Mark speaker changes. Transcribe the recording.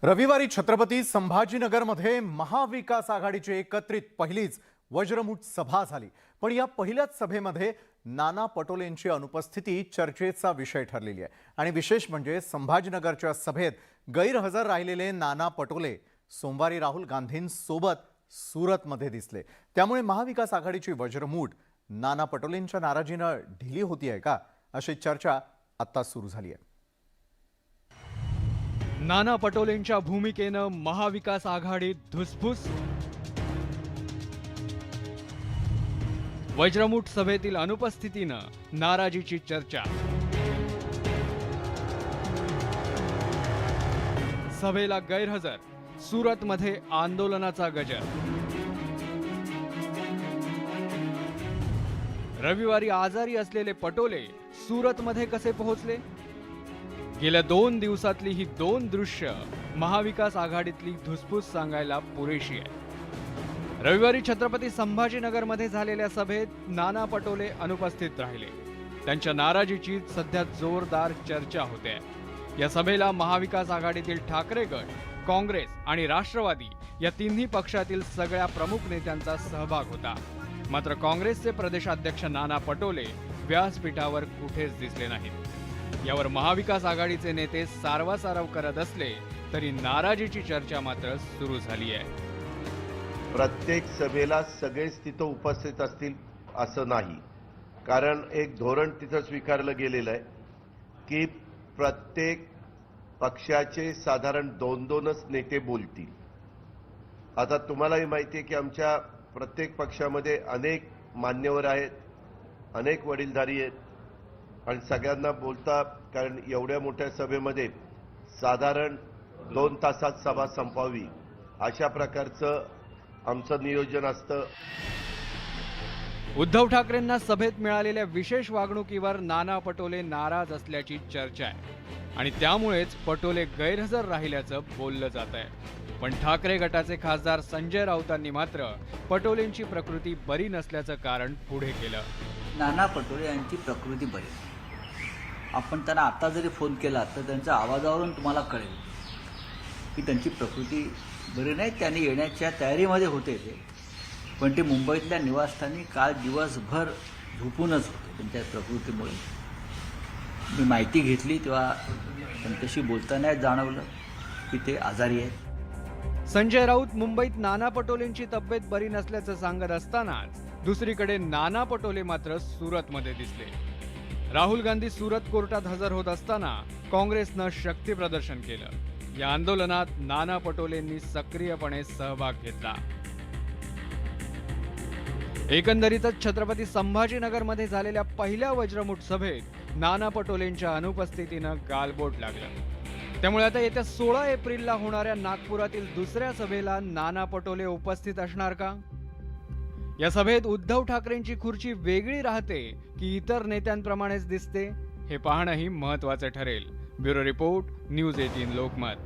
Speaker 1: रविवारी छत्रपती संभाजीनगरमध्ये महाविकास आघाडीची एकत्रित पहिलीच वज्रमुठ सभा झाली। पण या पहिल्याच सभेमध्ये नाना पटोलेंची अनुपस्थिती चर्चेचा विषय ठरलेली आहे। आणि विशेष म्हणजे संभाजीनगरच्या सभेत गैरहजर राहिलेले नाना पटोले सोमवारी राहुल गांधींसोबत सुरतमध्ये दिसले। त्यामुळे महाविकास आघाडीची वज्रमुठ नाना पटोलेंच्या नाराजीने ढिली होती आहे का, अशी चर्चा आता सुरू झाली आहे।
Speaker 2: नाना पटोलेंच्या भूमिकेनं महाविकास आघाडीत धुसफूस। वज्रमुठ सभेतील अनुपस्थितीनं नाराजीची चर्चा। सभेला गैरहजर, सुरतमध्ये आंदोलनाचा गजर। रविवारी आजारी असलेले पटोले सुरतमध्ये कसे पोहोचले? गेल्या 2 दिवसातली ही 2 दृश्य महाविकास आघाडीतली धुसफूस सांगायला पुरेशी आहे। रविवारी छत्रपती संभाजीनगरमध्ये झालेल्या सभेत नाना पटोले अनुपस्थित राहिले। त्यांच्या नाराजीची सध्या जोरदार चर्चा होते। या सभेला महाविकास आघाडीतील ठाकरे गट, काँग्रेस आणि राष्ट्रवादी या तिन्ही पक्षातील सगळ्या प्रमुख नेत्यांचा सहभाग होता। मात्र काँग्रेसचे प्रदेशाध्यक्ष नाना पटोले व्यासपीठावर कुठेच दिसले नाहीत। यावर महाविकास आघाडीचे नेते सारवासारव करत असले तरी नाराजीची चर्चा मात्र सुरू झाली आहे।
Speaker 3: प्रत्येक सभेला सगळेच तिथं उपस्थित असतील असं नाही, कारण एक धोरण तिथं स्वीकारलं गेलेलं आहे की प्रत्येक पक्षाचे साधारण 2-2च नेते बोलतील। आता तुम्हालाही माहिती आहे की आमच्या प्रत्येक पक्षामध्ये अनेक मान्यवर आहेत, अनेक वडीलधारी आहेत आणि सगळ्यांना बोलता, कारण एवढ्या मोठ्या सभेमध्ये साधारण 2 तासात सभा संपवावी अशा प्रकारचं आमचं नियोजन असतं।
Speaker 2: उद्धव ठाकरेंना सभेत मिळालेल्या विशेष वागणुकीवर नाना पटोले नाराज असल्याची चर्चा आहे आणि त्यामुळेच पटोले गैरहजर राहिल्याचं बोललं जात आहे। पण ठाकरे गटाचे खासदार संजय राऊतांनी मात्र पटोलेंची प्रकृती बरी नसल्याचं कारण पुढे केलं।
Speaker 4: नाना पटोले यांची प्रकृती बरी नाही। आपण त्यांना आता जरी फोन केला तर त्यांच्या आवाजावरून तुम्हाला कळेल की त्यांची प्रकृती बरी नाही। त्यांनी येण्याच्या तयारीमध्ये होते ते, पण ते मुंबईतल्या निवासस्थानी काल दिवसभर झोपूनच होते त्यांच्या प्रकृतीमुळे। मी माहिती घेतली तेव्हा त्यांच्याशी बोलताना जाणवलं की ते आजारी आहेत।
Speaker 2: संजय राऊत मुंबईत नाना पटोलेंची तब्येत बरी नसल्याचं सांगत असतानाच दुसरीकडे नाना पटोले मात्र सुरतमध्ये दिसले। राहुल गांधी सुरत कोर्टात हजर होत असताना काँग्रेसनं शक्ती प्रदर्शन केलं। या आंदोलनात नाना पटोलेंनी सक्रियपणे सहभाग घेतला। एकंदरीतच छत्रपती संभाजीनगरमध्ये झालेल्या पहिल्या वज्रमुठ सभेत नाना पटोलेंच्या अनुपस्थितीनं गालबोट लागलं। त्यामुळे आता येत्या 16 एप्रिलला होणाऱ्या नागपुरातील दुसऱ्या सभेला नाना पटोले उपस्थित असणार का? या सभेत उद्धव ठाकरेंची खुर्ची वेगळी राहते की इतर नेत्यांप्रमाणेच दिसते, हे पाहणंही महत्त्वाचं ठरेल। Bureau report, news 18 Lokmat.